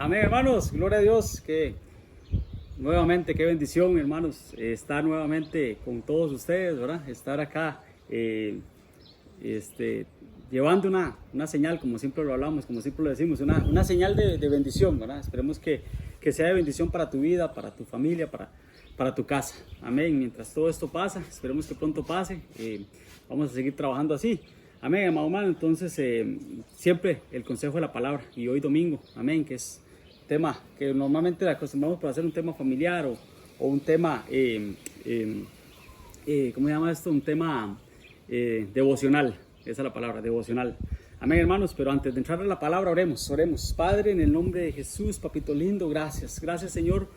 Amén, hermanos, gloria a Dios, que nuevamente, qué bendición, hermanos, estar nuevamente con todos ustedes, ¿verdad? Estar acá, llevando una señal, como siempre lo hablamos, como siempre lo decimos, una señal de bendición, ¿verdad? Esperemos que sea de bendición para tu vida, para tu familia, para tu casa. Amén. Mientras todo esto pasa, esperemos que pronto pase, vamos a seguir trabajando así. Amén, amado hermano. Entonces, siempre el consejo de la palabra, y hoy domingo, amén, que es tema que normalmente acostumbramos para hacer un tema familiar o un tema, ¿cómo se llama esto? Un tema devocional, esa es la palabra, devocional. Amén, hermanos, pero antes de entrar a la palabra, oremos. Padre, en el nombre de Jesús, papito lindo, gracias, Señor,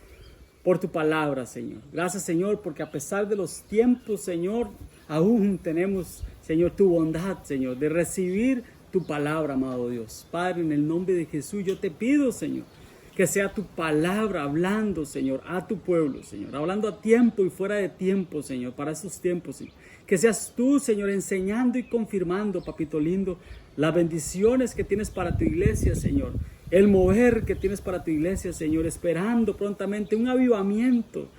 por tu palabra, Señor. Gracias, Señor, porque a pesar de los tiempos, Señor, aún tenemos, Señor, tu bondad, Señor, de recibir tu palabra, amado Dios. Padre, en el nombre de Jesús, yo te pido, Señor, que sea tu palabra hablando, Señor, a tu pueblo, Señor, hablando a tiempo y fuera de tiempo, Señor, para esos tiempos, Señor. Que seas tú, Señor, enseñando y confirmando, papito lindo, las bendiciones que tienes para tu iglesia, Señor. El mover que tienes para tu iglesia, Señor, esperando prontamente un avivamiento,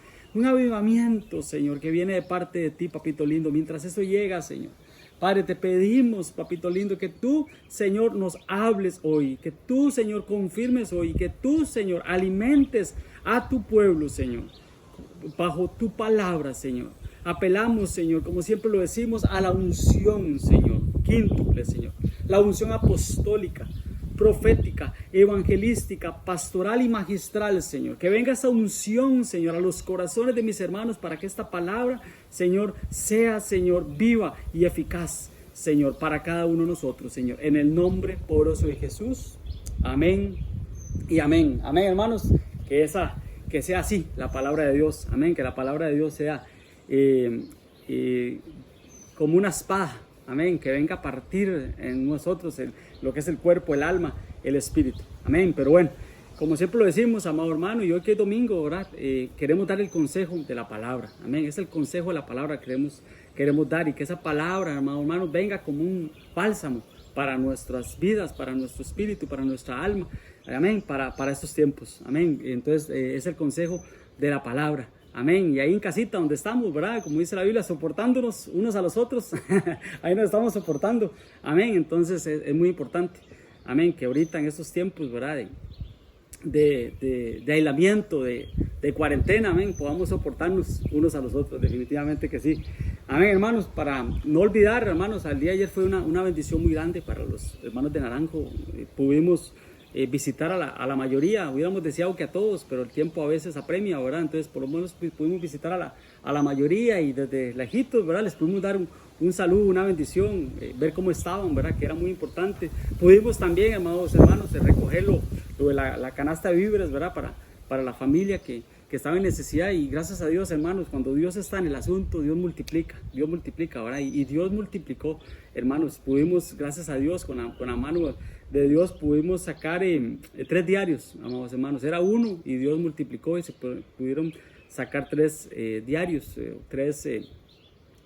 Señor, que viene de parte de ti, papito lindo. Mientras eso llega, Señor, Padre, te pedimos, papito lindo, que tú, Señor, nos hables hoy, que tú, Señor, confirmes hoy, que tú, Señor, alimentes a tu pueblo, Señor, bajo tu palabra, Señor. Apelamos, Señor, como siempre lo decimos, a la unción, Señor, quíntuple, Señor, la unción apostólica, profética, evangelística, pastoral y magistral, Señor. Que venga esa unción, Señor, a los corazones de mis hermanos para que esta palabra, Señor, sea, Señor, viva y eficaz, Señor, para cada uno de nosotros, Señor. En el nombre poderoso de Jesús. Amén y amén. Amén, hermanos. Que sea así la palabra de Dios. Amén. Que la palabra de Dios sea como una espada. Amén, que venga a partir en nosotros lo que es el cuerpo, el alma, el espíritu. Amén, pero bueno, como siempre lo decimos, amado hermano, y hoy que es domingo, ¿verdad? Queremos dar el consejo de la palabra. Amén, es el consejo de la palabra que queremos dar, y que esa palabra, amado hermano, venga como un bálsamo para nuestras vidas, para nuestro espíritu, para nuestra alma. Amén, para estos tiempos. Amén, entonces es el consejo de la palabra. Amén. Y ahí en casita donde estamos, ¿verdad? Como dice la Biblia, soportándonos unos a los otros. Ahí nos estamos soportando. Amén. Entonces es muy importante. Amén. Que ahorita en estos tiempos, ¿verdad? De aislamiento, de cuarentena, amén, podamos soportarnos unos a los otros. Definitivamente que sí. Amén, hermanos. Para no olvidar, hermanos, el día de ayer fue una bendición muy grande para los hermanos de Naranjo. Pudimos visitar a la mayoría. Hubiéramos deseado que a todos, pero el tiempo a veces apremia, ¿verdad? Entonces por lo menos pudimos visitar a la mayoría, y desde lejitos, ¿verdad? Les pudimos dar un saludo, una bendición, ver cómo estaban, ¿verdad? Que era muy importante. Pudimos también, amados hermanos, recoger lo de la canasta de víveres, ¿verdad? Para la familia que estaba en necesidad, y gracias a Dios, hermanos, cuando Dios está en el asunto, Dios multiplica, ¿verdad? Y Dios multiplicó, hermanos. Pudimos, gracias a Dios, con la mano de Dios, pudimos sacar 3 diarios, amados hermanos. Era uno y Dios multiplicó, y se pudieron sacar 3 diarios, 3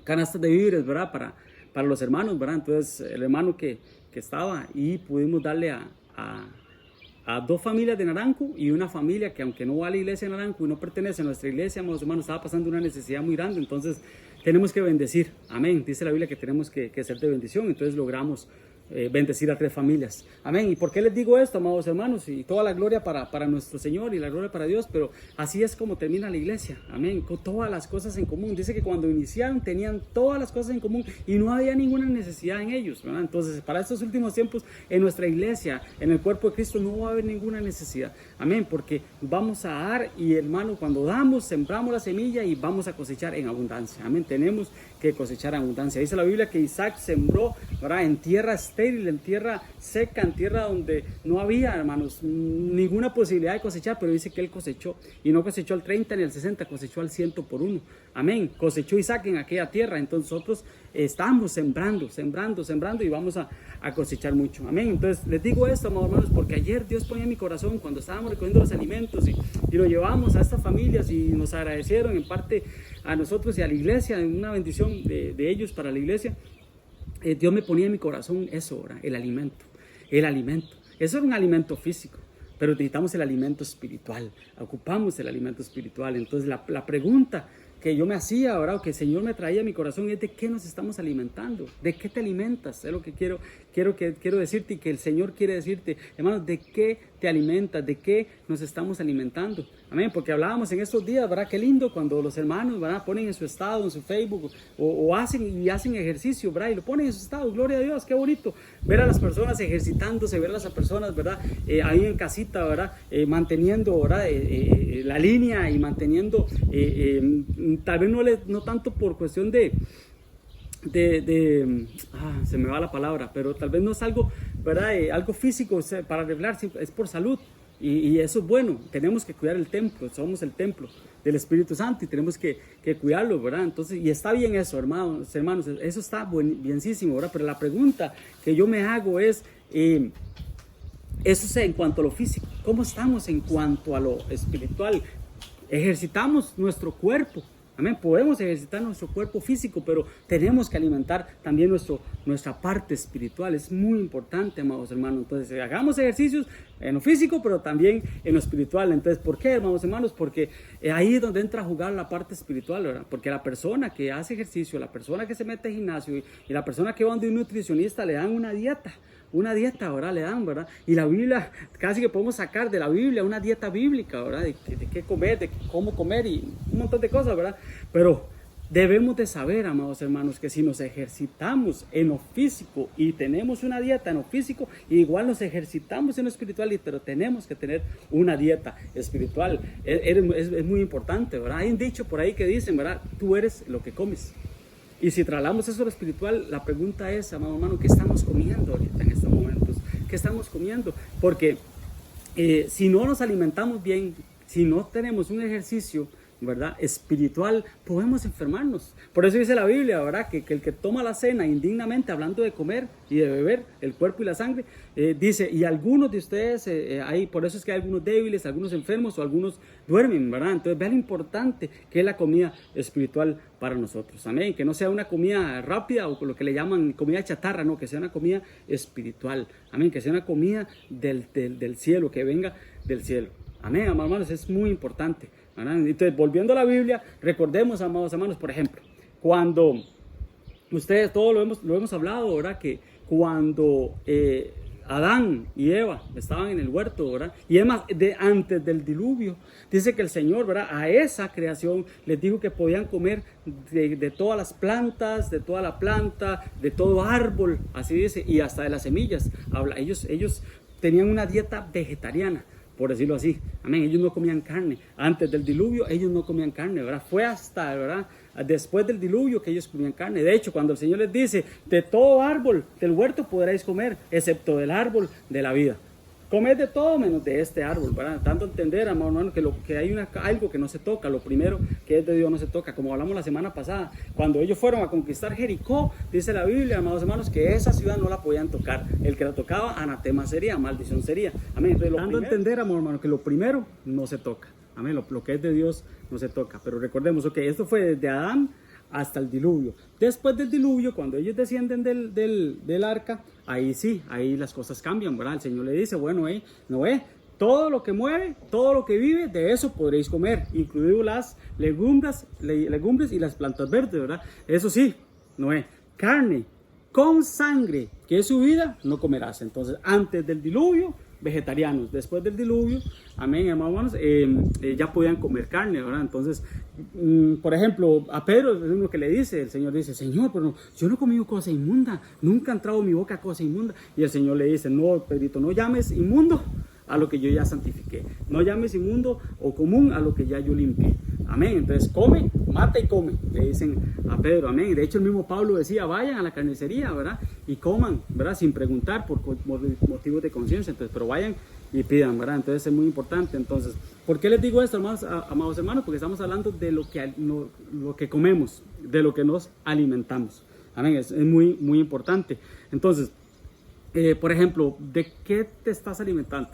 canastas de víveres, ¿verdad? Para los hermanos, ¿verdad? Entonces el hermano que estaba, y pudimos darle a 2 familias de Naranjo, y una familia que, aunque no va a la iglesia de Naranjo y no pertenece a nuestra iglesia, amados hermanos, estaba pasando una necesidad muy grande. Entonces tenemos que bendecir. Amén. Dice la Biblia que tenemos que ser de bendición. Entonces logramos bendecir a 3 familias. Amén. ¿Y por qué les digo esto, amados hermanos? Y toda la gloria para nuestro Señor y la gloria para Dios, pero así es como termina la iglesia. Amén. Con todas las cosas en común. Dice que cuando iniciaron tenían todas las cosas en común y no había ninguna necesidad en ellos, ¿verdad? Entonces, para estos últimos tiempos, en nuestra iglesia, en el cuerpo de Cristo, no va a haber ninguna necesidad. Amén. Porque vamos a dar, y hermano, cuando damos, sembramos la semilla y vamos a cosechar en abundancia. Amén. Tenemos que cosechar en abundancia. Dice la Biblia que Isaac sembró, ¿verdad? En tierra estéril, en tierra seca, en tierra donde no había, hermanos, ninguna posibilidad de cosechar, pero dice que él cosechó, y no cosechó al 30 ni al 60, cosechó al 100 por 1. Amén. Cosechó Isaac en aquella tierra. Entonces nosotros estamos sembrando, y vamos a cosechar mucho. Amén. Entonces les digo esto, amados hermanos, porque ayer Dios ponía en mi corazón cuando estábamos recogiendo los alimentos y lo llevamos a estas familias, y nos agradecieron en parte a nosotros y a la iglesia, una bendición de ellos para la iglesia. Dios me ponía en mi corazón eso, ¿verdad? El alimento. Eso era un alimento físico. pero necesitamos el alimento espiritual, ocupamos el alimento espiritual. Entonces la pregunta que yo me hacía, ¿verdad? O que el Señor me traía a mi corazón es: ¿de qué nos estamos alimentando? ¿De qué te alimentas? Es lo que quiero decirte, y que el Señor quiere decirte, hermanos, ¿de qué te alimentas? ¿De qué nos estamos alimentando? Amén, porque hablábamos en estos días, ¿verdad? Qué lindo cuando los hermanos, ¿verdad?, ponen en su estado, en su Facebook, o hacen ejercicio, ¿verdad? Y lo ponen en su estado. Gloria a Dios, qué bonito ver a las personas ejercitándose, ver a las personas, ¿verdad?, ahí en casita, ¿verdad?, manteniendo, ¿verdad?, la línea, y manteniendo, tal vez no tanto por cuestión se me va la palabra, pero tal vez no es algo, ¿verdad?, algo físico para arreglar, es por salud. Y eso es bueno. Tenemos que cuidar el templo, somos el templo del Espíritu Santo y tenemos que cuidarlo, ¿verdad? Entonces, y está bien eso, hermanos, eso está bienísimo, ¿verdad? Pero la pregunta que yo me hago es, eso es en cuanto a lo físico. ¿Cómo estamos en cuanto a lo espiritual? Ejercitamos nuestro cuerpo. Amén. Podemos ejercitar nuestro cuerpo físico, pero tenemos que alimentar también nuestra parte espiritual. Es muy importante, amados hermanos. Entonces, hagamos ejercicios en lo físico, pero también en lo espiritual. Entonces, ¿por qué, amados hermanos? Porque ahí es donde entra a jugar la parte espiritual, ¿verdad? Porque la persona que hace ejercicio, la persona que se mete al gimnasio y la persona que va donde un nutricionista, le dan una dieta, ¿verdad? Le dan, ¿verdad? Y la Biblia, casi que podemos sacar de la Biblia una dieta bíblica, ¿verdad? De qué comer, de cómo comer y un montón de cosas, ¿verdad? Pero debemos de saber, amados hermanos, que si nos ejercitamos en lo físico y tenemos una dieta en lo físico, igual nos ejercitamos en lo espiritual, pero tenemos que tener una dieta espiritual. Es muy importante, ¿verdad? Hay un dicho por ahí que dicen, ¿verdad? Tú eres lo que comes. Y si trasladamos eso a lo espiritual, la pregunta es, amado hermano, ¿qué estamos comiendo ahorita en estos momentos? ¿Qué estamos comiendo? Porque si no nos alimentamos bien, si no tenemos un ejercicio, ¿verdad?, espiritual, podemos enfermarnos. Por eso dice la Biblia, ¿verdad?, que el que toma la cena indignamente, hablando de comer y de beber el cuerpo y la sangre, dice, y algunos de ustedes, por eso es que hay algunos débiles, algunos enfermos o algunos duermen, ¿verdad? Entonces vean lo importante que es la comida espiritual para nosotros. Amén. Que no sea una comida rápida o lo que le llaman comida chatarra, no, que sea una comida espiritual. Amén. Que sea una comida del cielo, que venga del cielo. Amén, amados hermanos, es muy importante, ¿verdad? Entonces, volviendo a la Biblia, recordemos, amados hermanos, por ejemplo, cuando ustedes, todos lo hemos hablado, ¿verdad? Que cuando Adán y Eva estaban en el huerto, ¿verdad? Y además, antes del diluvio, dice que el Señor, ¿verdad?, a esa creación les dijo que podían comer de todas las plantas, de toda la planta, de todo árbol, así dice, y hasta de las semillas. Ellos tenían una dieta vegetariana, por decirlo así. Amén. Ellos no comían carne. Antes del diluvio, ellos no comían carne, ¿verdad? Fue hasta, ¿verdad?, después del diluvio que ellos comían carne. De hecho, cuando el Señor les dice, de todo árbol del huerto podréis comer, excepto del árbol de la vida. Comed de todo menos de este árbol, ¿verdad? Dando a entender, amado hermano, que hay algo que no se toca. Lo primero que es de Dios no se toca. Como hablamos la semana pasada, cuando ellos fueron a conquistar Jericó, dice la Biblia, amados hermanos, que esa ciudad no la podían tocar. El que la tocaba, anatema sería, maldición sería. Amén. Entonces, dando a entender, amado hermano, que lo primero no se toca. Amén. Lo que es de Dios no se toca. Pero recordemos, esto fue desde Adán hasta el diluvio. Después del diluvio, cuando ellos descienden del arca, ahí sí, ahí las cosas cambian, ¿verdad? El Señor le dice, bueno, Noé, todo lo que mueve, todo lo que vive, de eso podréis comer, incluido las legumbres y las plantas verdes, ¿verdad? Eso sí, Noé, carne con sangre, que es su vida, no comerás. Entonces, antes del diluvio, vegetarianos. Después del diluvio, amén, hermanos, ya podían comer carne, ¿verdad? Entonces, por ejemplo, a Pedro es uno que le dice, el Señor dice, Señor, pero yo no he comido cosa inmunda, nunca ha entrado en mi boca cosa inmunda. Y el Señor le dice, no, Pedrito, no llames inmundo a lo que yo ya santifiqué, no llames inmundo o común a lo que ya yo limpié. Amén. Entonces, come, mata y come, le dicen a Pedro. Amén. De hecho, el mismo Pablo decía, vayan a la carnicería, ¿verdad?, y coman, ¿verdad?, sin preguntar por motivos de conciencia. Entonces, pero vayan y pidan, ¿verdad? Entonces, es muy importante. Entonces, ¿por qué les digo esto, amados hermanos? Porque estamos hablando de lo que comemos, de lo que nos alimentamos. Amén. Es muy, muy importante. Entonces, por ejemplo, ¿de qué te estás alimentando?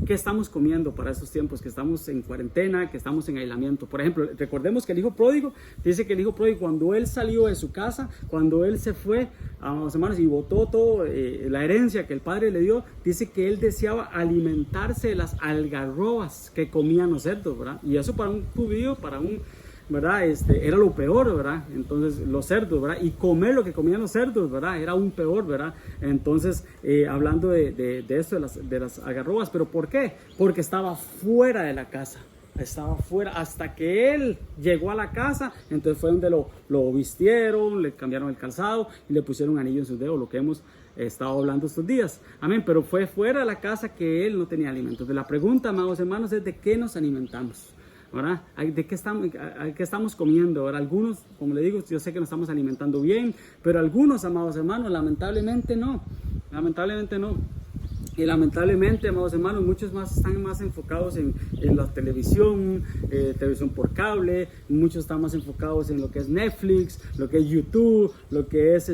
¿qué estamos comiendo para estos tiempos? Que estamos en cuarentena, que estamos en aislamiento. Por ejemplo, recordemos que el hijo pródigo, dice que el hijo pródigo, cuando él salió de su casa, cuando él se fue, amados hermanos, y botó todo la herencia que el padre le dio, dice que él deseaba alimentarse de las algarrobas que comían los cerdos, ¿verdad? Y eso para un judío, para un, ¿verdad? Era lo peor, ¿verdad? Entonces, los cerdos, ¿verdad? Y comer lo que comían los cerdos, ¿verdad? Era aún peor, ¿verdad? Entonces, hablando de esto, de las algarrobas, ¿pero por qué? Porque estaba fuera de la casa. Estaba fuera hasta que él llegó a la casa. Entonces fue donde lo vistieron, le cambiaron el calzado y le pusieron un anillo en sus dedos, lo que hemos estado hablando estos días. Amén. Pero fue fuera de la casa que él no tenía alimentos. Entonces la pregunta, amados hermanos, es ¿de qué nos alimentamos? ¿Verdad? ¿De qué estamos comiendo? Ahora, algunos, como le digo, yo sé que nos estamos alimentando bien, pero algunos, amados hermanos, lamentablemente no. Lamentablemente no. Y lamentablemente, amados hermanos, muchos más están más enfocados en la televisión, televisión por cable, muchos están más enfocados en lo que es Netflix, lo que es YouTube, lo que es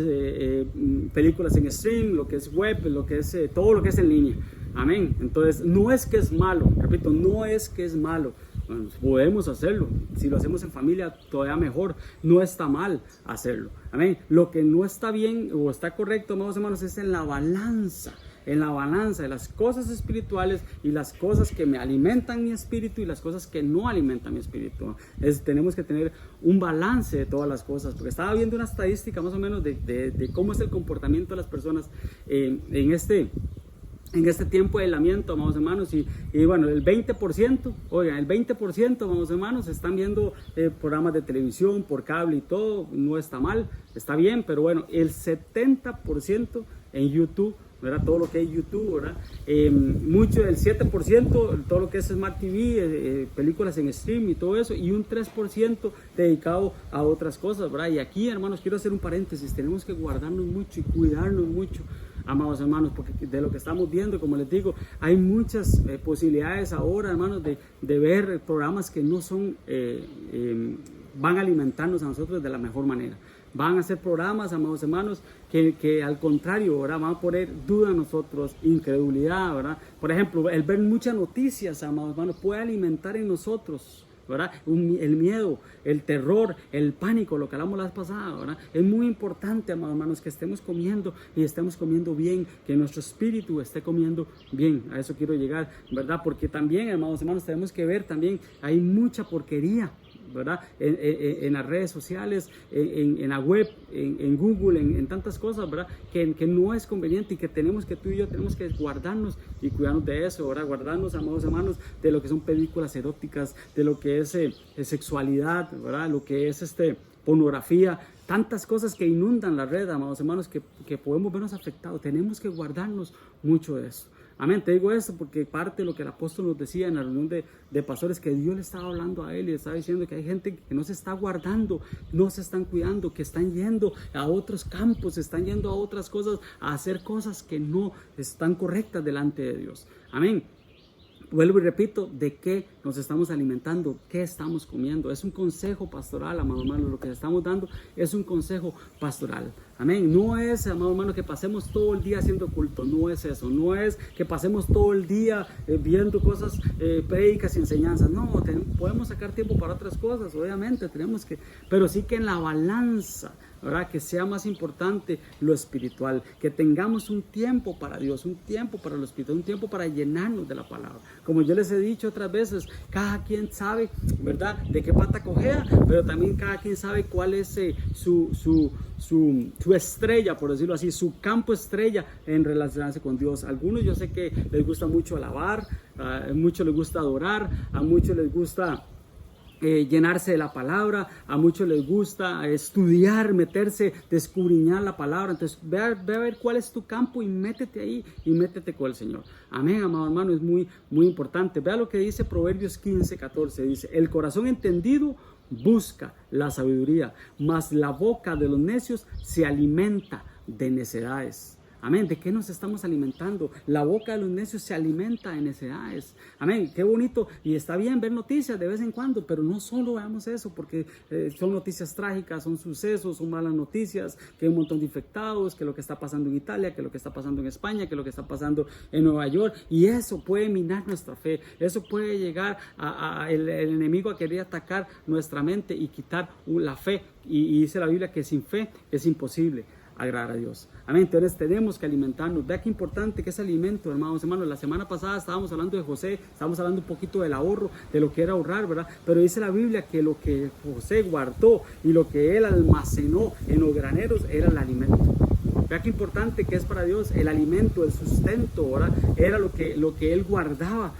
películas en stream, lo que es web, lo que es todo lo que es en línea. Amén. Entonces, no es que es malo, repito, no es que es malo. Bueno, podemos hacerlo, si lo hacemos en familia todavía mejor, no está mal hacerlo. Amén. Lo que no está bien o está correcto, amados hermanos, es en la balanza de las cosas espirituales y las cosas que me alimentan mi espíritu y las cosas que no alimentan mi espíritu. Tenemos que tener un balance de todas las cosas, porque estaba viendo una estadística más o menos de cómo es el comportamiento de las personas en este tiempo de aislamiento, amados hermanos, y bueno, el 20%, oigan, el 20%, amados hermanos, están viendo programas de televisión, por cable y todo, no está mal, está bien, pero bueno, el 70% en YouTube, ¿verdad? Todo lo que es YouTube, ¿verdad? Mucho, el 7%, todo lo que es Smart TV, películas en stream y todo eso, y un 3% dedicado a otras cosas, ¿verdad? Y aquí, hermanos, quiero hacer un paréntesis, tenemos que guardarnos mucho y cuidarnos mucho, amados hermanos, porque de lo que estamos viendo, como les digo, hay muchas posibilidades ahora, hermanos, de ver programas que no son, van a alimentarnos a nosotros de la mejor manera. Van a ser programas, amados hermanos, que al contrario, ¿verdad? Van a poner duda en nosotros, incredulidad, ¿verdad? Por ejemplo, el ver muchas noticias, amados hermanos, puede alimentar en nosotros, ¿verdad? El miedo, el terror, el pánico, lo que hablamos la vez pasada, ¿verdad? Es muy importante, amados hermanos, que estemos comiendo y estemos comiendo bien, que nuestro espíritu esté comiendo bien. A eso quiero llegar, ¿verdad? Porque también, amados hermanos, tenemos que ver también, hay mucha porquería, ¿verdad? En las redes sociales, en la web, en Google, en tantas cosas, ¿verdad? Que no es conveniente y que tenemos que tú y yo tenemos que guardarnos y cuidarnos de eso, ¿verdad? Guardarnos, amados hermanos, de lo que son películas eróticas, de lo que es sexualidad, ¿verdad? Lo que es pornografía, tantas cosas que inundan la red, amados hermanos, que podemos vernos afectados. Tenemos que guardarnos mucho de eso. Amén, te digo esto porque parte de lo que el apóstol nos decía en la reunión de pastores, que Dios le estaba hablando a él y le estaba diciendo que hay gente que no se está guardando, no se están cuidando, que están yendo a otros campos, están yendo a otras cosas, a hacer cosas que no están correctas delante de Dios. Amén. Vuelvo y repito, ¿de qué nos estamos alimentando? ¿Qué estamos comiendo? Es un consejo pastoral, amado hermano. Lo que estamos dando es un consejo pastoral. Amén. No es, amado hermano, que pasemos todo el día haciendo culto. No es eso. No es que pasemos todo el día viendo cosas, prédicas y enseñanzas. No, podemos sacar tiempo para otras cosas, obviamente. Tenemos que, pero sí que en la balanza, ¿verdad? Que sea más importante lo espiritual, que tengamos un tiempo para Dios, un tiempo para lo espiritual, un tiempo para llenarnos de la palabra. Como yo les he dicho otras veces, cada quien sabe, ¿verdad?, de qué pata cojea, pero también cada quien sabe cuál es su estrella, por decirlo así, su campo estrella en relacionarse con Dios. Algunos yo sé que les gusta mucho alabar, a muchos les gusta adorar, a muchos les gusta llenarse de la palabra, a muchos les gusta estudiar, meterse, descubriñar la palabra. Entonces ve a ver cuál es tu campo y métete ahí y métete con el Señor. Amén, amado hermano, es muy, muy importante. Vea lo que dice Proverbios 15:14, dice: el corazón entendido busca la sabiduría, mas la boca de los necios se alimenta de necedades. Amén. ¿De qué nos estamos alimentando? La boca de los necios se alimenta de necedades. Amén. Qué bonito. Y está bien ver noticias de vez en cuando, pero no solo veamos eso, porque son noticias trágicas, son sucesos, son malas noticias, que hay un montón de infectados, que lo que está pasando en Italia, que lo que está pasando en España, que lo que está pasando en Nueva York. Y eso puede minar nuestra fe. Eso puede llegar el enemigo a querer atacar nuestra mente y quitar la fe. Y dice la Biblia que sin fe es imposible agradar a Dios. Amén. Entonces tenemos que alimentarnos. Vea qué importante que es alimento, hermanos. La semana pasada estábamos hablando de José, estábamos hablando un poquito del ahorro, de lo que era ahorrar, ¿verdad? Pero dice la Biblia que lo que José guardó y lo que él almacenó en los graneros era el alimento. Vea qué importante que es para Dios el alimento, el sustento, ¿verdad? Era lo que él guardaba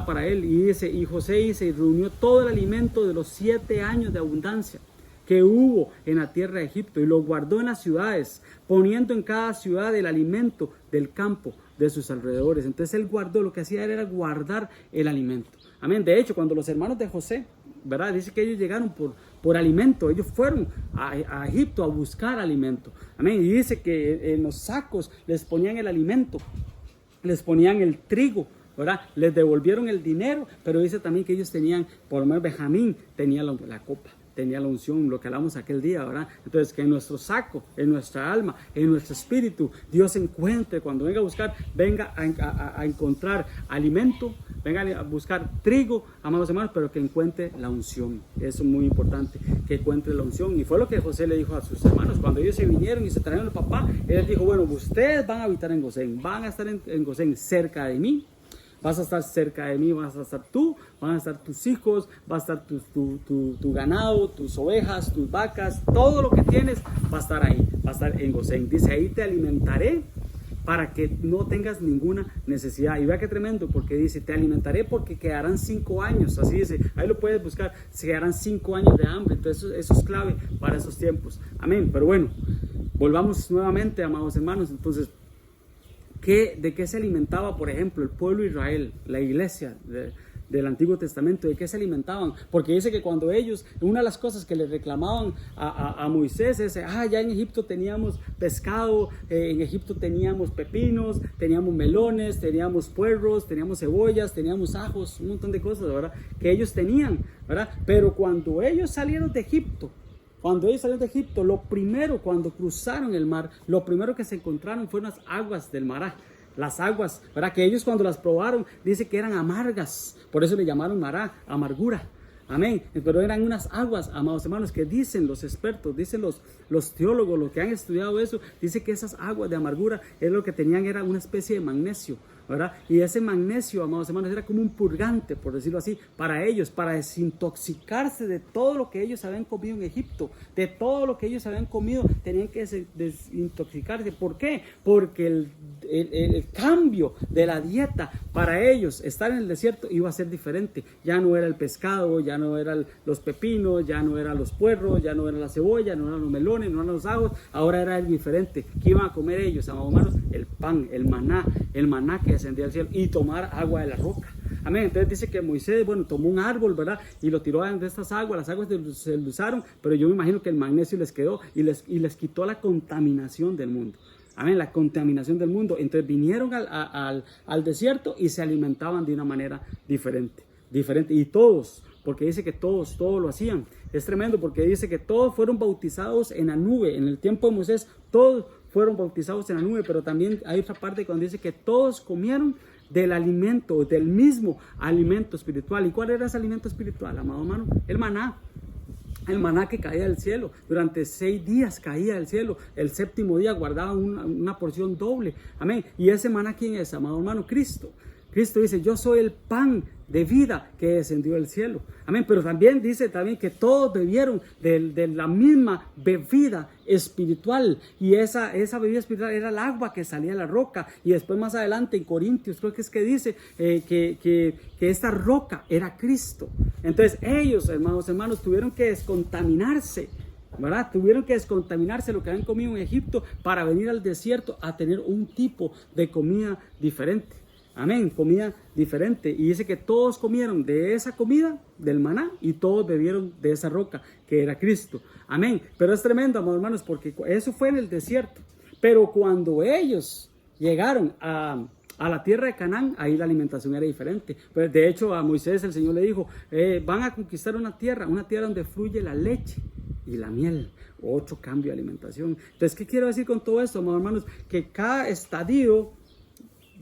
para él. Y José dice, y reunió todo el alimento de los 7 años de abundancia que hubo en la tierra de Egipto, y lo guardó en las ciudades, poniendo en cada ciudad el alimento del campo de sus alrededores. Entonces él guardó, lo que hacía era guardar el alimento. Amén. De hecho, cuando los hermanos de José, ¿verdad? Dice que ellos llegaron por alimento, ellos fueron a Egipto a buscar alimento. Amén. Y dice que en los sacos les ponían el alimento, les ponían el trigo, ¿verdad? Les devolvieron el dinero, pero dice también que ellos tenían, por lo menos Benjamín tenía la copa, tenía la unción, lo que hablamos aquel día, ¿verdad? Entonces, que en nuestro saco, en nuestra alma, en nuestro espíritu, Dios encuentre, cuando venga a buscar, venga a encontrar alimento, venga a buscar trigo, amados hermanos, pero que encuentre la unción. Eso es muy importante, que encuentre la unción. Y fue lo que José le dijo a sus hermanos, cuando ellos se vinieron y se trajeron al papá, él dijo, bueno, ustedes van a habitar en Gosén, van a estar en Gosén cerca de mí. Vas a estar cerca de mí, vas a estar tú, van a estar tus hijos, va a estar tu ganado, tus ovejas, tus vacas, todo lo que tienes va a estar ahí, va a estar en Gosén. Dice, ahí te alimentaré para que no tengas ninguna necesidad. Y vea qué tremendo, porque dice, te alimentaré porque quedarán 5 años, así dice, ahí lo puedes buscar, se quedarán 5 años de hambre. Entonces eso es clave para esos tiempos. Amén. Pero bueno, volvamos nuevamente, amados hermanos. Entonces, ¿de qué se alimentaba, por ejemplo, el pueblo de Israel, la iglesia del Antiguo Testamento? ¿De qué se alimentaban? Porque dice que cuando ellos, una de las cosas que le reclamaban a Moisés es, ya en Egipto teníamos pescado, en Egipto teníamos pepinos, teníamos melones, teníamos puerros, teníamos cebollas, teníamos ajos, un montón de cosas, ¿verdad? Que ellos tenían, ¿verdad? Pero cuando ellos salieron de Egipto, lo primero, cuando cruzaron el mar, lo primero que se encontraron fueron las aguas del Mará. Las aguas, ¿verdad? Que ellos cuando las probaron, dice que eran amargas. Por eso le llamaron Mará, amargura. Amén. Pero eran unas aguas, amados hermanos, que dicen los expertos, dicen los teólogos, los que han estudiado eso, dice que esas aguas de amargura es lo que tenían, era una especie de magnesio, ¿verdad? Y ese magnesio, amados hermanos, era como un purgante, por decirlo así, para ellos, para desintoxicarse de todo lo que ellos habían comido en Egipto, de todo lo que ellos habían comido, tenían que desintoxicarse. ¿Por qué? Porque el cambio de la dieta para ellos, estar en el desierto, iba a ser diferente. Ya no era el pescado, ya no eran los pepinos, ya no eran los puerros, ya no era la cebolla, no eran los melones, no eran los ajos, ahora era algo diferente. ¿Qué iban a comer ellos, amados hermanos? El pan, el maná que descendía del cielo, y tomar agua de la roca. Amén. Entonces dice que Moisés, tomó un árbol, ¿verdad? Y lo tiró de estas aguas, las aguas se usaron, pero yo me imagino que el magnesio les quedó y les quitó la contaminación del mundo. Amén, la contaminación del mundo. Entonces vinieron al desierto y se alimentaban de una manera diferente. Y todos, porque dice que todos lo hacían. Es tremendo porque dice que todos fueron bautizados en la nube. En el tiempo de Moisés, todos fueron bautizados en la nube, pero también hay otra parte cuando dice que todos comieron del alimento, del mismo alimento espiritual. ¿Y cuál era ese alimento espiritual, amado hermano? El maná. El maná que caía del cielo, durante 6 días caía del cielo, el 7º día guardaban una porción doble, amén. Y ese maná, ¿quién es, amado hermano? Cristo. Cristo dice, yo soy el pan de vida que descendió del cielo, amén. Pero también dice que todos bebieron de la misma bebida espiritual, y esa bebida espiritual era el agua que salía de la roca. Y después más adelante en Corintios creo que es que dice que esta roca era Cristo. Entonces ellos, hermanos, tuvieron que descontaminarse, ¿verdad? Tuvieron que descontaminarse lo que habían comido en Egipto para venir al desierto a tener un tipo de comida diferente. Amén, comida diferente. Y dice que todos comieron de esa comida, del maná, y todos bebieron de esa roca que era Cristo. Amén. Pero es tremendo, amados hermanos, porque eso fue en el desierto. Pero cuando ellos llegaron a la tierra de Canaán, ahí la alimentación era diferente. Pues de hecho a Moisés el Señor le dijo, van a conquistar una tierra donde fluye la leche y la miel. Otro cambio de alimentación. Entonces, ¿qué quiero decir con todo esto, amados hermanos? Que cada estadio,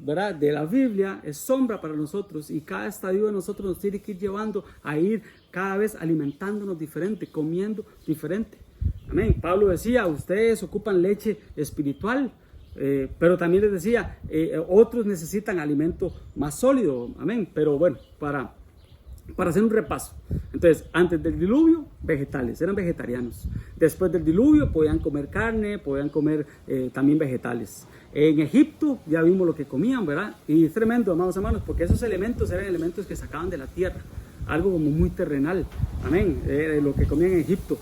¿verdad?, de la Biblia es sombra para nosotros, y cada estadio de nosotros nos tiene que ir llevando a ir cada vez alimentándonos diferente, comiendo diferente. Amén. Pablo decía, ustedes ocupan leche espiritual, pero también les decía, otros necesitan alimento más sólido. Amén. Pero bueno, para hacer un repaso. Entonces, antes del diluvio, vegetales, eran vegetarianos. Después del diluvio podían comer carne, podían comer también vegetales. En Egipto ya vimos lo que comían, ¿verdad? Y es tremendo, amados hermanos, porque esos elementos eran elementos que sacaban de la tierra, algo como muy terrenal. Amén. Lo que comían en Egipto.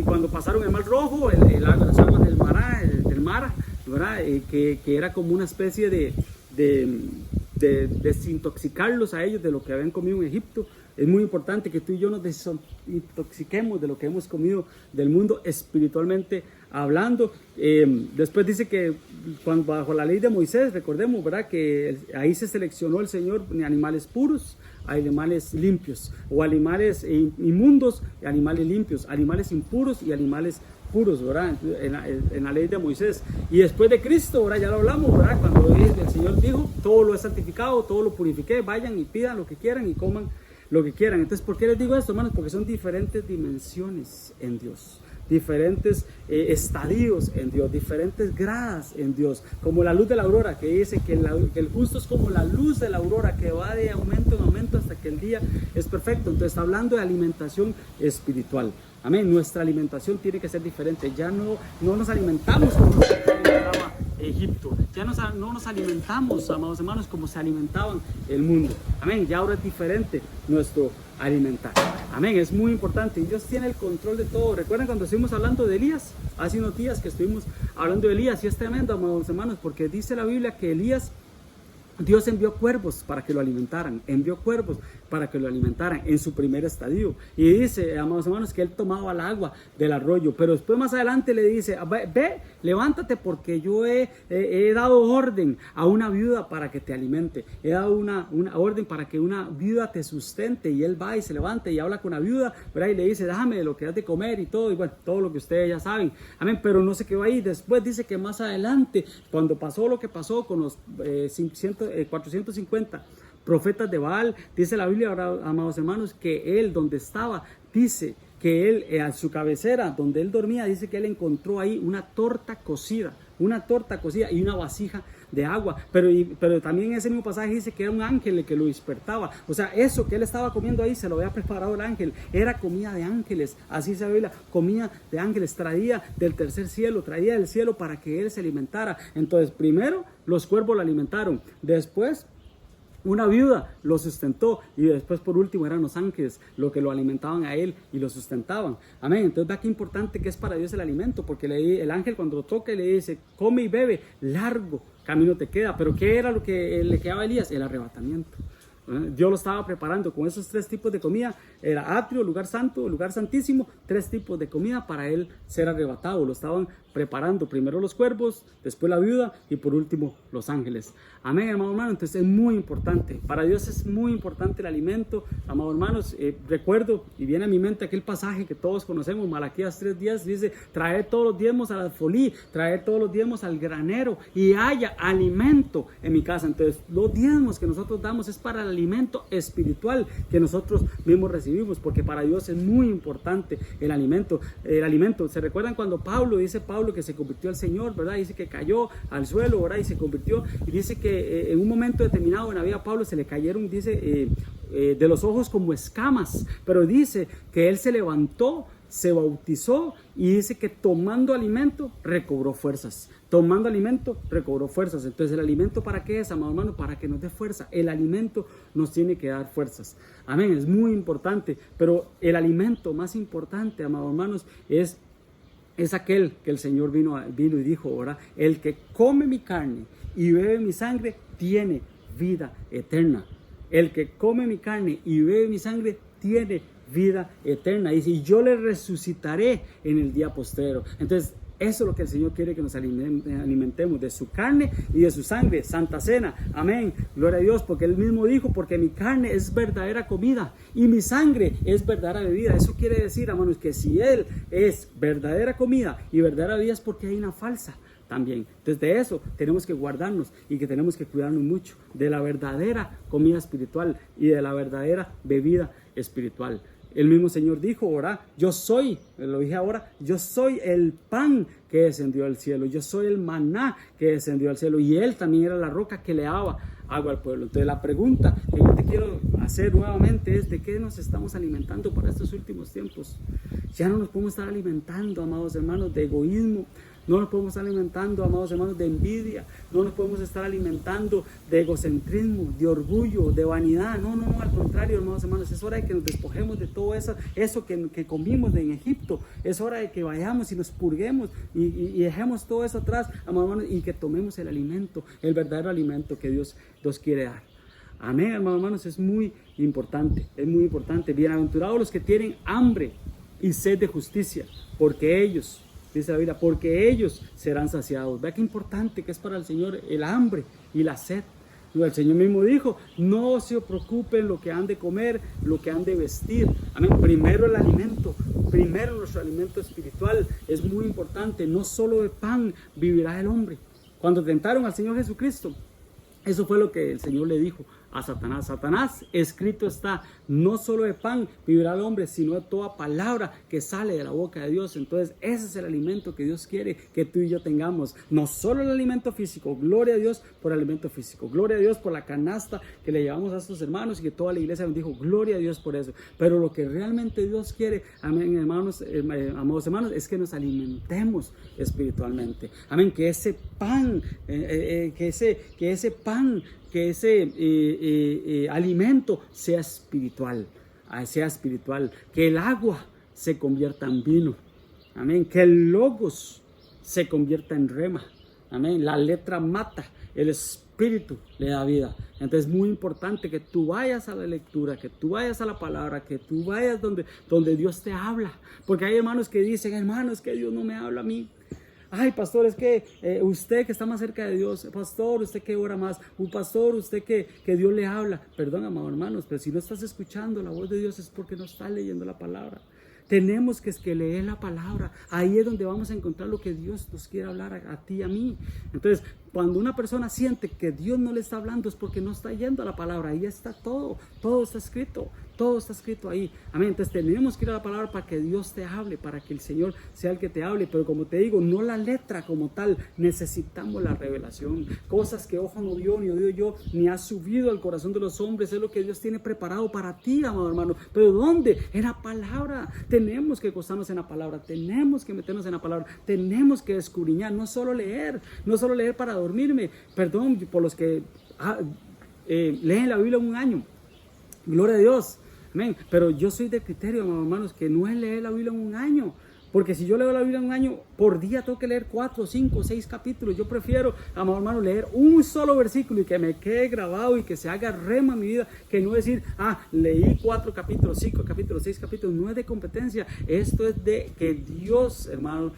Cuando pasaron el Mar Rojo, las aguas del mar, ¿verdad? Que era como una especie de desintoxicarlos a ellos de lo que habían comido en Egipto. Es muy importante que tú y yo nos desintoxiquemos de lo que hemos comido del mundo espiritualmente hablando. Después dice que cuando bajo la ley de Moisés, recordemos, ¿verdad?, que ahí se seleccionó el Señor animales puros, animales limpios, o animales inmundos y animales limpios, animales impuros y animales puros, ¿verdad?, en la ley de Moisés. Y después de Cristo, ¿verdad?, ya lo hablamos, ¿verdad?, cuando el Señor dijo, todo lo he santificado, todo lo purifiqué, vayan y pidan lo que quieran y coman lo que quieran. Entonces, ¿por qué les digo esto, hermanos? Porque son diferentes dimensiones en Dios, diferentes estadios en Dios, diferentes gradas en Dios, como la luz de la aurora, que dice que el justo es como la luz de la aurora, que va de aumento en aumento hasta que el día es perfecto. Entonces está hablando de alimentación espiritual. Amén. Nuestra alimentación tiene que ser diferente. Ya no nos alimentamos como se alimentaba Egipto. Ya no nos alimentamos, amados hermanos, como se alimentaban el mundo. Amén. Ya ahora es diferente nuestro alimentar. Amén. Es muy importante. Y Dios tiene el control de todo. ¿Recuerdan cuando estuvimos hablando de Elías? Hace unos días que estuvimos hablando de Elías. Y es tremendo, amados hermanos, porque dice la Biblia que Elías, Dios envió cuervos para que lo alimentaran, envió cuervos para que lo alimentaran en su primer estadio. Y dice, amados hermanos, que él tomaba el agua del arroyo, pero después más adelante le dice, ve, levántate, porque yo he dado orden a una viuda para que te alimente, he dado una orden para que una viuda te sustente. Y él va y se levanta y habla con la viuda, ¿verdad?, y le dice, déjame de lo que has de comer y todo, y bueno, todo lo que ustedes ya saben. Amén. Pero no se quedó ahí. Después dice que más adelante, cuando pasó lo que pasó con los 450 profetas de Baal, dice la Biblia, ahora, amados hermanos, que él donde estaba, dice que él a su cabecera, donde él dormía, dice que él encontró ahí una torta cocida y una vasija de agua, pero también en ese mismo pasaje dice que era un ángel el que lo despertaba. O sea, eso que él estaba comiendo ahí se lo había preparado el ángel, era comida de ángeles, así se ve, la comida de ángeles, traía del tercer cielo, traía del cielo para que él se alimentara. Entonces, primero los cuervos lo alimentaron, después una viuda lo sustentó, y después por último eran los ángeles los que lo alimentaban a él y lo sustentaban. Amén. Entonces vea qué importante que es para Dios el alimento, porque el ángel cuando lo toca le dice, come y bebe, largo camino te queda. Pero ¿qué era lo que le quedaba a Elías? El arrebatamiento. Dios lo estaba preparando con esos 3 tipos de comida. Era atrio, lugar santo, lugar santísimo, 3 tipos de comida para él ser arrebatado. Lo estaban preparando, primero los cuervos, después la viuda y por último los ángeles. Amén, amado hermano. Entonces es muy importante, para Dios es muy importante el alimento, amados hermanos. Recuerdo y viene a mi mente aquel pasaje que todos conocemos, Malaquías 3:10, dice, traed todos los diezmos al alfolí, traed todos los diezmos al granero y haya alimento en mi casa. Entonces los diezmos que nosotros damos es para el alimento espiritual que nosotros mismos recibimos, porque para Dios es muy importante el alimento. ¿Se recuerdan cuando dice Pablo que se convirtió al Señor, ¿verdad? Dice que cayó al suelo, ¿verdad?, y se convirtió, y dice que en un momento determinado en la vida de Pablo se le cayeron, dice, de los ojos como escamas, pero dice que él se levantó, se bautizó, y dice que tomando alimento recobró fuerzas. Entonces, ¿el alimento para qué es, amado hermano? Para que nos dé fuerza. El alimento nos tiene que dar fuerzas. Amén, es muy importante. Pero el alimento más importante, amados hermanos, es aquel que el Señor vino y dijo, ¿verdad? El que come mi carne y bebe mi sangre tiene vida eterna. El que come mi carne y bebe mi sangre tiene vida eterna. Dice, y yo le resucitaré en el día postrero. Entonces, Eso es lo que el Señor quiere que nos alimentemos, de su carne y de su sangre. Santa Cena, amén, gloria a Dios, porque Él mismo dijo, porque mi carne es verdadera comida y mi sangre es verdadera bebida. Eso quiere decir, hermanos, que si Él es verdadera comida y verdadera bebida es porque hay una falsa también. Entonces de eso tenemos que guardarnos y que tenemos que cuidarnos mucho de la verdadera comida espiritual y de la verdadera bebida espiritual. El mismo Señor dijo, ahora, yo soy, lo dije ahora, yo soy el pan que descendió del cielo, yo soy el maná que descendió del cielo, y Él también era la roca que le daba agua al pueblo. Entonces la pregunta que yo te quiero hacer nuevamente es, ¿de qué nos estamos alimentando para estos últimos tiempos? Ya no nos podemos estar alimentando, amados hermanos, de egoísmo. No nos podemos estar alimentando, amados hermanos, de envidia. No nos podemos estar alimentando de egocentrismo, de orgullo, de vanidad. No, al contrario, amados hermanos. Es hora de que nos despojemos de todo eso que comimos en Egipto. Es hora de que vayamos y nos purguemos y dejemos todo eso atrás, amados hermanos, y que tomemos el alimento, el verdadero alimento que Dios nos quiere dar. Amén, amados hermanos, es muy importante, es muy importante. Bienaventurados los que tienen hambre y sed de justicia, porque ellos, dice la Biblia, porque ellos serán saciados. Vea qué importante que es para el Señor el hambre y la sed. El Señor mismo dijo, no se preocupen lo que han de comer, lo que han de vestir. Amén. Primero el alimento, primero nuestro alimento espiritual. Es muy importante, no solo de pan vivirá el hombre. Cuando tentaron al Señor Jesucristo, eso fue lo que el Señor le dijo a Satanás. Satanás, escrito está, no solo de pan vivirá el hombre, sino de toda palabra que sale de la boca de Dios. Entonces ese es el alimento que Dios quiere que tú y yo tengamos. No solo el alimento físico, gloria a Dios por el alimento físico, gloria a Dios por la canasta que le llevamos a estos hermanos y que toda la iglesia nos dijo, gloria a Dios por eso. Pero lo que realmente Dios quiere, amén, hermanos, amados hermanos, es que nos alimentemos espiritualmente. Amén, que ese pan, que ese alimento sea espiritual, que el agua se convierta en vino, amén, que el logos se convierta en rema, amén, la letra mata, el espíritu le da vida. Entonces es muy importante que tú vayas a la lectura, que tú vayas a la palabra, que tú vayas donde Dios te habla, porque hay hermanos que dicen, hermanos, que Dios no me habla a mí. Ay, pastor, es que usted que está más cerca de Dios, pastor, usted que ora más, un pastor, usted que Dios le habla. Perdón, amados hermanos, pero si no estás escuchando la voz de Dios es porque no estás leyendo la palabra. Tenemos que leer la palabra. Ahí es donde vamos a encontrar lo que Dios nos quiere hablar a ti y a mí. Entonces, cuando una persona siente que Dios no le está hablando es porque no está yendo a la palabra. Ahí está todo está escrito. Todo está escrito ahí. Amén. Entonces tenemos que ir a la palabra para que Dios te hable, para que el Señor sea el que te hable. Pero como te digo, no la letra como tal. Necesitamos la revelación. Cosas que ojo no vio, ni oído yo, ni ha subido al corazón de los hombres. Es lo que Dios tiene preparado para ti, amado hermano. ¿Pero dónde? En la palabra. Tenemos que acostarnos en la palabra. Tenemos que meternos en la palabra. Tenemos que escudriñar. No solo leer para dormirme. Perdón por los que leen la Biblia un año. Gloria a Dios. Amén. Pero yo soy de criterio, hermanos, que no es leer la Biblia en un año. Porque si yo leo la Biblia en un año, por día tengo que leer 4, 5, 6 capítulos. Yo prefiero, amados hermanos, leer un solo versículo y que me quede grabado y que se haga rema en mi vida, que no decir, leí 4 capítulos, 5 capítulos, 6 capítulos. No es de competencia. Esto es de que Dios, hermano,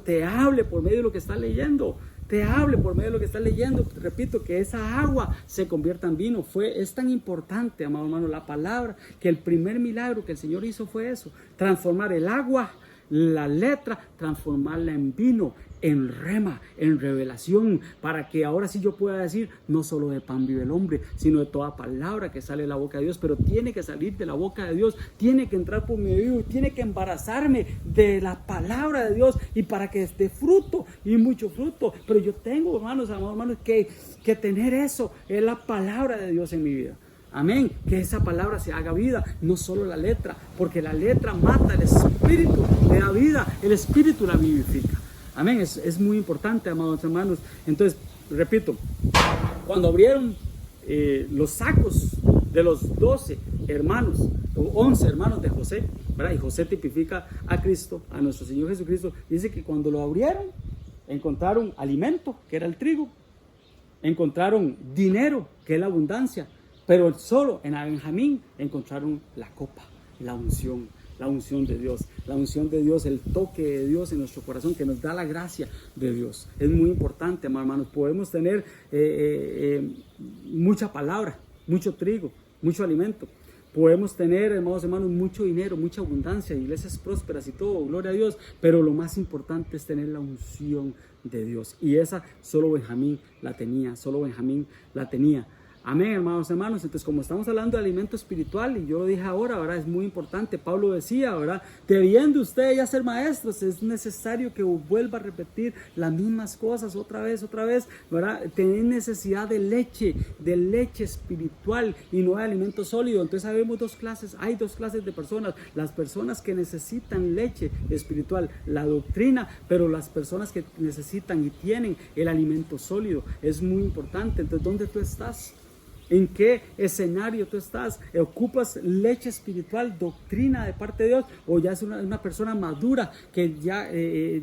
te hable por medio de lo que estás leyendo. Te hable por medio de lo que estás leyendo. Repito, que esa agua se convierta en vino. Es tan importante, amado hermano, la palabra, que el primer milagro que el Señor hizo fue eso: transformar el agua, la letra, transformarla en vino, en rema, en revelación, para que ahora sí yo pueda decir, no solo de pan vive el hombre, sino de toda palabra que sale de la boca de Dios. Pero tiene que salir de la boca de Dios, tiene que entrar por mi oído, tiene que embarazarme de la palabra de Dios, y para que esté fruto, y mucho fruto. Pero yo tengo, amados hermanos, que tener eso, es la palabra de Dios en mi vida. Amén, que esa palabra se haga vida, no solo la letra, porque la letra mata, el espíritu le da vida, el espíritu la vivifica. Amén, es muy importante, amados hermanos. Entonces, repito, cuando abrieron los sacos de los 12 hermanos, o 11 hermanos de José, ¿verdad? Y José tipifica a Cristo, a nuestro Señor Jesucristo, dice que cuando lo abrieron, encontraron alimento, que era el trigo, encontraron dinero, que es la abundancia. Pero solo en Benjamín encontraron la copa, la unción, la unción de Dios. La unción de Dios, el toque de Dios en nuestro corazón, que nos da la gracia de Dios. Es muy importante, hermanos. Podemos tener mucha palabra, mucho trigo, mucho alimento. Podemos tener, hermanos, mucho dinero, mucha abundancia, iglesias prósperas y todo, gloria a Dios. Pero lo más importante es tener la unción de Dios. Y esa solo Benjamín la tenía, solo Benjamín la tenía. Amén, hermanos. Entonces, como estamos hablando de alimento espiritual, y yo lo dije ahora, ¿verdad? Es muy importante. Pablo decía, ¿verdad? Debiendo ustedes ya ser maestros, es necesario que vuelva a repetir las mismas cosas otra vez, ¿verdad? Tener necesidad de leche espiritual y no de alimento sólido. Entonces, sabemos hay dos clases de personas. Las personas que necesitan leche espiritual, la doctrina, pero las personas que necesitan y tienen el alimento sólido. Es muy importante. Entonces, ¿dónde tú estás? ¿En qué escenario tú estás? ¿Ocupas leche espiritual, doctrina de parte de Dios? ¿O ya es una persona madura que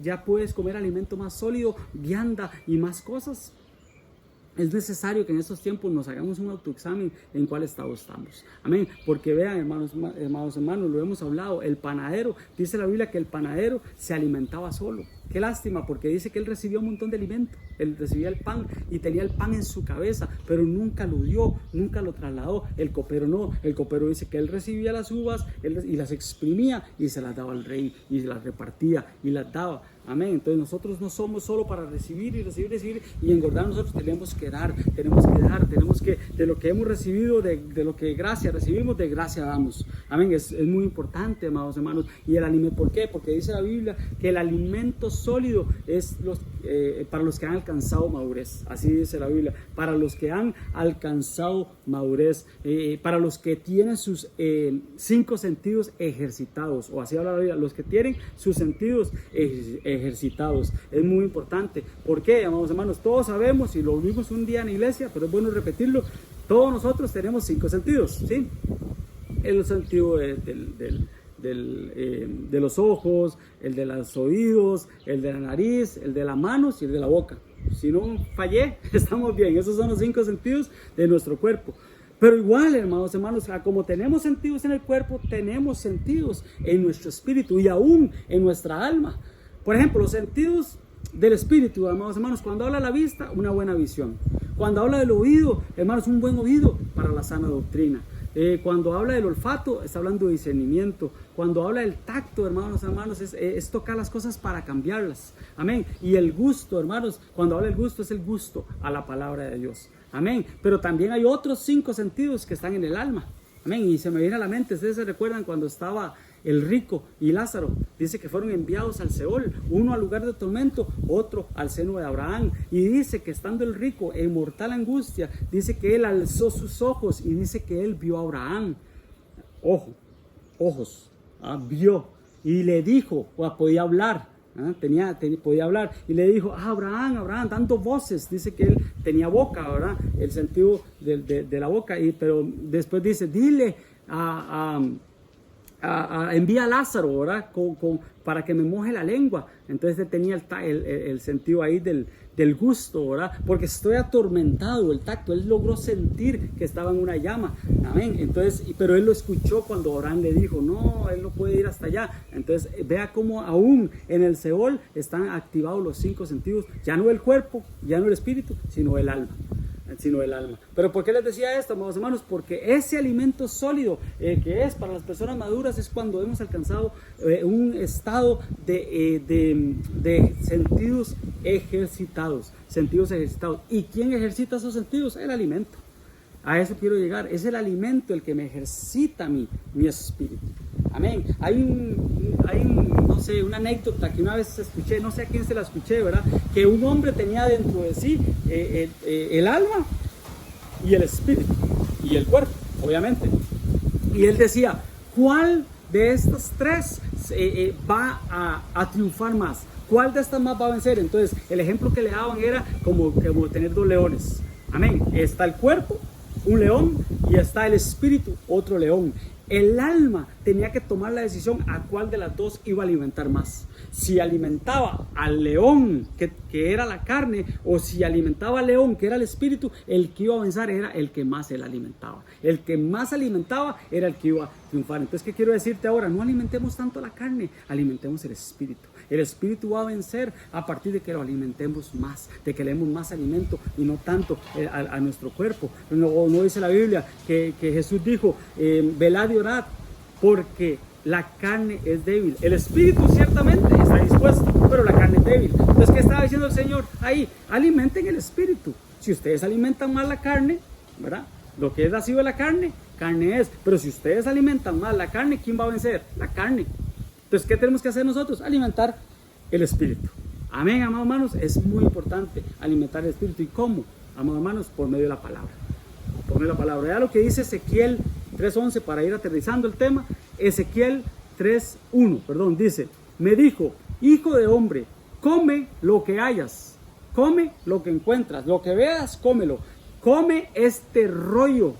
ya puedes comer alimento más sólido, vianda y más cosas? Es necesario que en estos tiempos nos hagamos un autoexamen en cuál estado estamos. Amén. Porque vean, hermanos, lo hemos hablado. El panadero, dice la Biblia que el panadero se alimentaba solo. Qué lástima, porque dice que él recibió un montón de alimento. Él recibía el pan y tenía el pan en su cabeza, pero nunca lo dio, nunca lo trasladó. El copero no. El copero dice que él recibía las uvas y las exprimía y se las daba al rey y se las repartía y las daba. Amén. Entonces nosotros no somos solo para recibir y engordar. Nosotros tenemos que dar, tenemos que, de lo que hemos recibido, de lo que gracia recibimos, de gracia damos. Amén. Es muy importante, amados hermanos. Y el alimento, ¿por qué? Porque dice la Biblia que el alimento sólido es para los que han alcanzado madurez. Así dice la Biblia, para los que han alcanzado madurez, para los que tienen sus 5 sentidos ejercitados, o así habla la Biblia, los que tienen sus sentidos ejercitados. Es muy importante. ¿Por qué, amados hermanos? Todos sabemos, y lo vimos un día en la iglesia, pero es bueno repetirlo, todos nosotros tenemos 5 sentidos, ¿sí? El sentido de los ojos, el de los oídos, el de la nariz, el de las manos y el de la boca. Si no fallé, estamos bien. Esos son los 5 sentidos de nuestro cuerpo. Pero igual, hermanos, como tenemos sentidos en el cuerpo, tenemos sentidos en nuestro espíritu y aún en nuestra alma. Por ejemplo, los sentidos del espíritu, hermanos, cuando habla la vista, una buena visión. Cuando habla del oído, hermanos, un buen oído para la sana doctrina. Cuando habla del olfato, está hablando de discernimiento. Cuando habla del tacto, hermanos, es tocar las cosas para cambiarlas. Amén. Y el gusto, hermanos, cuando habla del gusto, es el gusto a la palabra de Dios. Amén. Pero también hay otros 5 sentidos que están en el alma. Amén. Y se me viene a la mente, ustedes se recuerdan cuando estaba el rico y Lázaro, dice que fueron enviados al Seol, uno al lugar de tormento, otro al seno de Abraham. Y dice que estando el rico en mortal angustia, dice que él alzó sus ojos y dice que él vio a Abraham. Ojos, vio. Y le dijo, podía hablar, podía hablar. Y le dijo, Abraham, dando voces. Dice que él tenía boca, ¿verdad? El sentido de la boca. Pero después dice, dile envía a Lázaro, ¿verdad? Para que me moje la lengua. Entonces tenía el sentido ahí del gusto, ¿verdad? Porque estoy atormentado, el tacto. Él logró sentir que estaba en una llama. Amén. Entonces, pero él lo escuchó cuando Abraham le dijo, no, él no puede ir hasta allá. Entonces, vea cómo aún en el Seol están activados los 5 sentidos. Ya no el cuerpo, ya no el espíritu, sino el alma. Pero ¿por qué les decía esto, amados hermanos? Porque ese alimento sólido que es para las personas maduras es cuando hemos alcanzado un estado de sentidos ejercitados. ¿Y quién ejercita esos sentidos? El alimento. A eso quiero llegar. Es el alimento el que me ejercita mi espíritu. Amén. Hay no sé, una anécdota que una vez escuché, no sé a quién se la escuché, ¿verdad? Que un hombre tenía dentro de sí el alma y el espíritu y el cuerpo, obviamente. Y él decía, ¿cuál de estas 3 va a triunfar más? ¿Cuál de estas más va a vencer? Entonces, el ejemplo que le daban era como tener 2 leones. Amén. Está el cuerpo un león, y está el espíritu, otro león. El alma tenía que tomar la decisión a cuál de las dos iba a alimentar más. Si alimentaba al león, que era la carne, o si alimentaba al león, que era el espíritu, el que iba a vencer era el que más él alimentaba. El que más alimentaba era el que iba a triunfar. Entonces, ¿qué quiero decirte ahora? No alimentemos tanto la carne, alimentemos el espíritu. El espíritu va a vencer a partir de que lo alimentemos más, de que le demos más alimento y no tanto a nuestro cuerpo. No dice la Biblia que Jesús dijo, velad y orad, porque la carne es débil. El espíritu ciertamente está dispuesto, pero la carne es débil. Entonces, ¿qué estaba diciendo el Señor? Ahí, alimenten el espíritu. Si ustedes alimentan más la carne, ¿verdad? Lo que es nacido de la carne, carne es. Pero si ustedes alimentan más la carne, ¿quién va a vencer? La carne. Entonces, ¿qué tenemos que hacer nosotros? Alimentar el espíritu. Amén, amados hermanos. Es muy importante alimentar el espíritu. ¿Y cómo? Amados hermanos, por medio de la palabra. Por medio de la palabra. Vea lo que dice Ezequiel 3:11 para ir aterrizando el tema. Ezequiel 3:1, dice, me dijo, hijo de hombre, come lo que hayas, come lo que encuentras, lo que veas, cómelo, come este rollo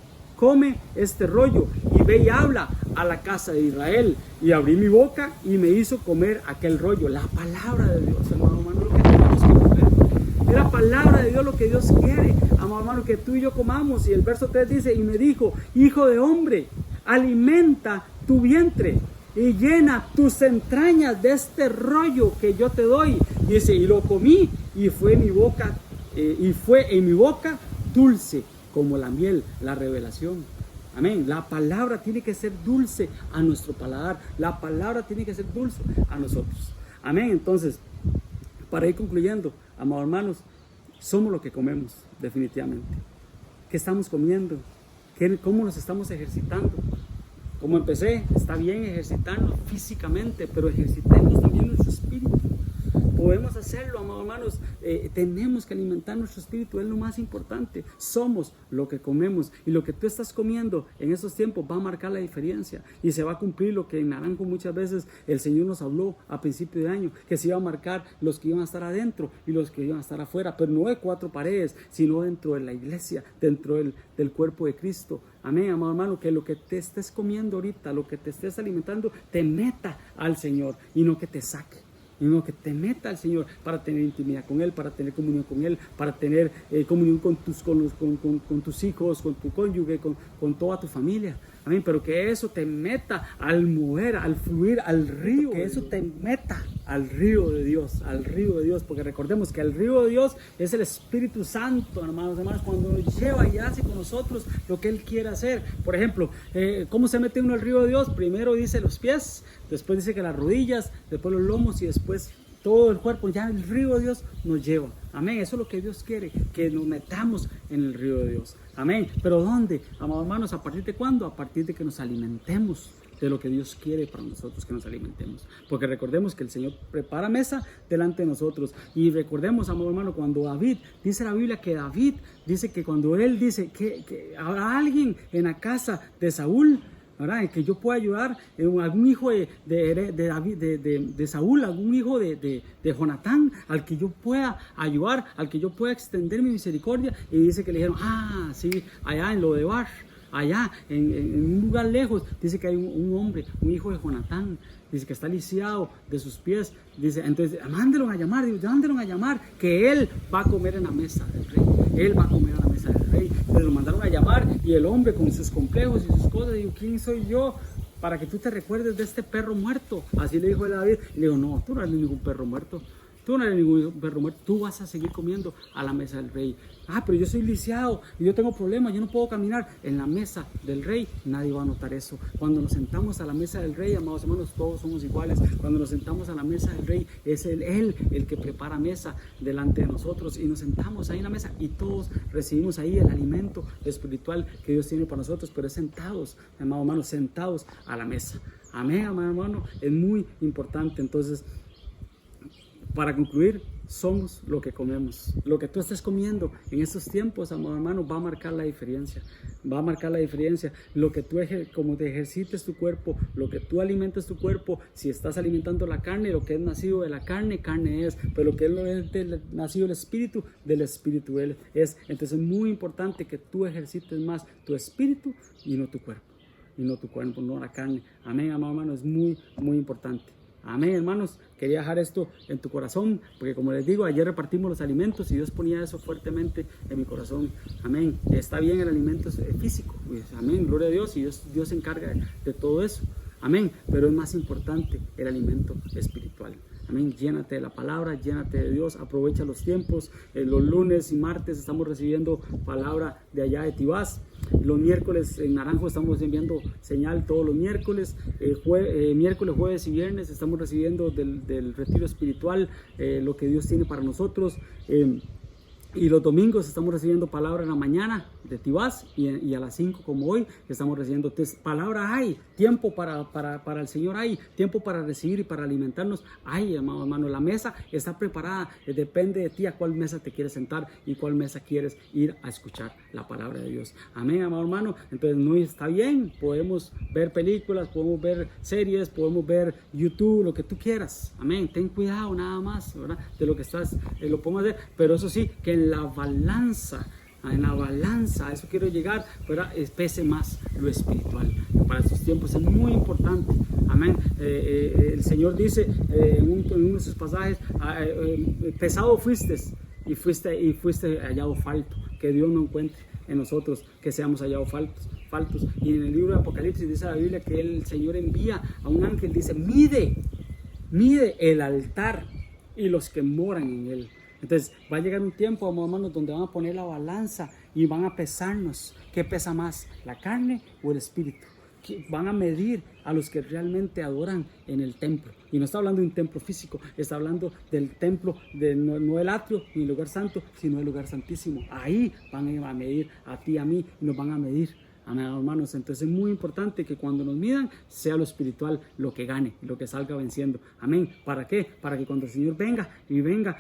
y ve y habla a la casa de Israel. Y abrí mi boca y me hizo comer aquel rollo. La palabra de Dios, hermano, lo que tenemos que comer. Es la palabra de Dios lo que Dios quiere, amado hermano, que tú y yo comamos. Y el verso 3 dice, y me dijo, hijo de hombre, alimenta tu vientre y llena tus entrañas de este rollo que yo te doy. Dice, y lo comí y fue en mi boca dulce como la miel, la revelación. Amén. La palabra tiene que ser dulce a nuestro paladar. La palabra tiene que ser dulce a nosotros. Amén. Entonces, para ir concluyendo, amados hermanos, somos lo que comemos, definitivamente. ¿Qué estamos comiendo? ¿Cómo nos estamos ejercitando? Como empecé, está bien ejercitarnos físicamente, pero ejercitemos también nuestro espíritu. Podemos hacerlo, amados hermanos. Tenemos que alimentar nuestro espíritu, es lo más importante. Somos lo que comemos, y lo que tú estás comiendo en estos tiempos va a marcar la diferencia, y se va a cumplir lo que en Naranjo muchas veces el Señor nos habló a principio de año, que se iba a marcar los que iban a estar adentro y los que iban a estar afuera, pero no de cuatro paredes, sino dentro de la iglesia, dentro del cuerpo de Cristo. Amén, amado hermano, que lo que te estés comiendo ahorita, lo que te estés alimentando, te meta al Señor y no que te saque. Sino que te meta al Señor para tener intimidad con Él, para tener comunión con Él, para tener comunión con tus hijos, con tu cónyuge, con toda tu familia. Amén. Pero que eso te meta al mover, al fluir, al río. Que eso te meta al río de Dios, porque recordemos que el río de Dios es el Espíritu Santo, hermanos, cuando nos lleva y hace con nosotros lo que Él quiere hacer. Por ejemplo, ¿cómo se mete uno al río de Dios? Primero dice los pies, después dice que las rodillas, después los lomos y después todo el cuerpo. Ya el río de Dios nos lleva. Amén. Eso es lo que Dios quiere, que nos metamos en el río de Dios. Amén. ¿Pero dónde, amados hermanos? ¿A partir de cuándo? A partir de que nos alimentemos de lo que Dios quiere para nosotros, que nos alimentemos. Porque recordemos que el Señor prepara mesa delante de nosotros. Y recordemos, amado hermano, cuando David, dice la Biblia que David dice que cuando él dice que habrá alguien en la casa de Saúl, ¿verdad?, que yo pueda ayudar, algún hijo de Saúl, algún hijo de Jonatán, al que yo pueda ayudar, al que yo pueda extender mi misericordia. Y dice que le dijeron, sí, allá en Lodebar, allá en un lugar lejos, dice que hay un hombre, un hijo de Jonatán, dice que está lisiado de sus pies. Dice, entonces mándenlo a llamar, que él va a comer en la mesa del rey. Él va a comer en la mesa del rey. Entonces lo mandaron a llamar, y el hombre con sus complejos y sus cosas dijo, ¿quién soy yo para que tú te recuerdes de este perro muerto? Así le dijo a David. Y le dijo, no, tú no eres ningún perro muerto. Tú no eres ningún perro muerto, tú vas a seguir comiendo a la mesa del rey. Pero yo soy lisiado y yo tengo problemas, yo no puedo caminar. En la mesa del rey nadie va a notar eso. Cuando nos sentamos a la mesa del rey, amados hermanos, todos somos iguales. Cuando nos sentamos a la mesa del rey, es él el que prepara mesa delante de nosotros, y nos sentamos ahí en la mesa y todos recibimos ahí el alimento espiritual que Dios tiene para nosotros, pero es sentados, amados hermanos, sentados a la mesa. Amén, amado hermano, es muy importante. Entonces, para concluir, somos lo que comemos. Lo que tú estés comiendo en estos tiempos, amado hermano, va a marcar la diferencia. Va a marcar la diferencia. Lo que tú, como te ejercites tu cuerpo, lo que tú alimentes tu cuerpo, si estás alimentando la carne, lo que es nacido de la carne, carne es. Pero lo que es nacido del espíritu él es. Entonces es muy importante que tú ejercites más tu espíritu y no tu cuerpo. Y no tu cuerpo, no la carne. Amén, amado hermano, es muy, muy importante. Amén, hermanos, quería dejar esto en tu corazón, porque como les digo, ayer repartimos los alimentos y Dios ponía eso fuertemente en mi corazón. Amén, está bien el alimento físico, pues, amén, gloria a Dios, y Dios se encarga de todo eso. Amén, pero es más importante el alimento espiritual. Amén, llénate de la palabra, llénate de Dios, aprovecha los tiempos. Los lunes y martes estamos recibiendo palabra de allá de Tibás. Los miércoles en Naranjo estamos enviando señal todos los miércoles. Miércoles, jueves y viernes estamos recibiendo del retiro espiritual lo que Dios tiene para nosotros. Y los domingos estamos recibiendo palabra en la mañana de Tibás y a las 5 como hoy estamos recibiendo palabra. Hay tiempo para el Señor, hay tiempo para recibir y para alimentarnos. Hay, amado hermano, la mesa está preparada. Depende de ti a cuál mesa te quieres sentar y cuál mesa quieres ir a escuchar la palabra de Dios. Amén, amado hermano. Entonces no está bien, podemos ver películas, podemos ver series, podemos ver YouTube, lo que tú quieras. Amén, ten cuidado nada más, ¿verdad? De lo que estás, lo podemos hacer, pero eso sí, que en la balanza, a eso quiero llegar, ¿verdad? Pese más lo espiritual. Para estos tiempos es muy importante. Amén. El Señor dice en uno de sus pasajes, pesado fuiste y fuiste hallado falto. Que Dios no encuentre en nosotros que seamos hallados faltos. Y en el libro de Apocalipsis dice la Biblia que el Señor envía a un ángel, dice, mide el altar y los que moran en él. Entonces va a llegar un tiempo, hermanos, donde van a poner la balanza y van a pesarnos. ¿Qué pesa más, la carne o el espíritu? Van a medir a los que realmente adoran en el templo. Y no está hablando de un templo físico, está hablando del templo, no el atrio ni el lugar santo, sino el lugar santísimo. Ahí van a medir a ti y a mí y nos van a medir. Amén, hermanos. Entonces es muy importante que cuando nos midan sea lo espiritual lo que gane, lo que salga venciendo. Amén. ¿Para qué? Para que cuando el Señor venga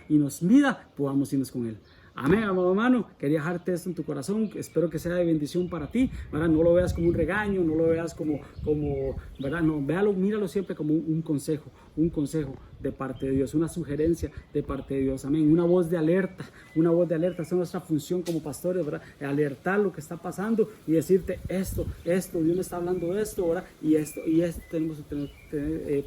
y nos mida, podamos irnos con Él. Amén, amado hermano. Quería dejarte esto en tu corazón. Espero que sea de bendición para ti, ¿verdad? No lo veas como un regaño, no lo veas como ¿verdad? No, míralo siempre como un consejo de parte de Dios, una sugerencia de parte de Dios. Amén. Una voz de alerta. Esa es nuestra función como pastores, ¿verdad? Alertar lo que está pasando y decirte esto, Dios me está hablando de esto, ¿verdad? Y esto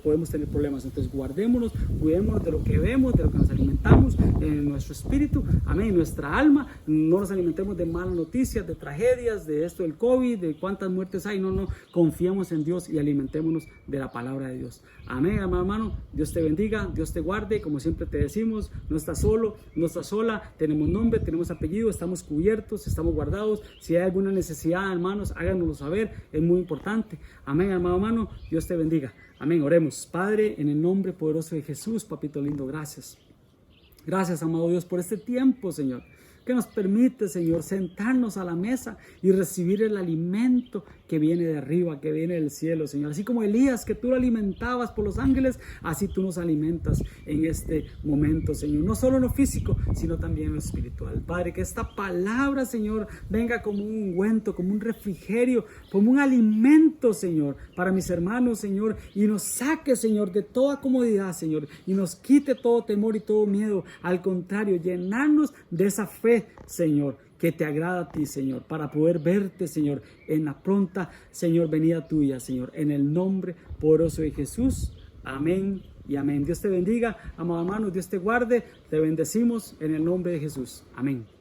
podemos tener problemas. Entonces guardémonos, cuidémonos de lo que vemos, de lo que nos alimentamos en nuestro espíritu, amén, nuestra alma. No nos alimentemos de malas noticias, de tragedias, de esto del COVID, de cuántas muertes hay. No, confiemos en Dios y alimentémonos de la palabra de Dios. Amén, amado hermano. Dios te bendiga, Dios te guarde. Como siempre te decimos, no estás solo, no estás sola. Tenemos nombre, tenemos apellido, estamos cubiertos, estamos guardados. Si hay alguna necesidad, hermanos, háganoslo saber. Es muy importante. Amén, amado hermano. Dios te bendiga. Amén. Oremos. Padre, en el nombre poderoso de Jesús, papito lindo, gracias. Gracias, amado Dios, por este tiempo, Señor, que nos permite, Señor, sentarnos a la mesa y recibir el alimento que viene de arriba, que viene del cielo, Señor. Así como Elías, que tú lo alimentabas por los ángeles, así tú nos alimentas en este momento, Señor. No solo en lo físico, sino también en lo espiritual. Padre, que esta palabra, Señor, venga como un ungüento, como un refrigerio, como un alimento, Señor, para mis hermanos, Señor, y nos saque, Señor, de toda comodidad, Señor, y nos quite todo temor y todo miedo. Al contrario, llenarnos de esa fe, Señor, que te agrada a ti, Señor, para poder verte, Señor, en la pronta, Señor, venida tuya, Señor, en el nombre poderoso de Jesús. Amén y amén. Dios te bendiga, amado hermano, Dios te guarde, te bendecimos en el nombre de Jesús. Amén.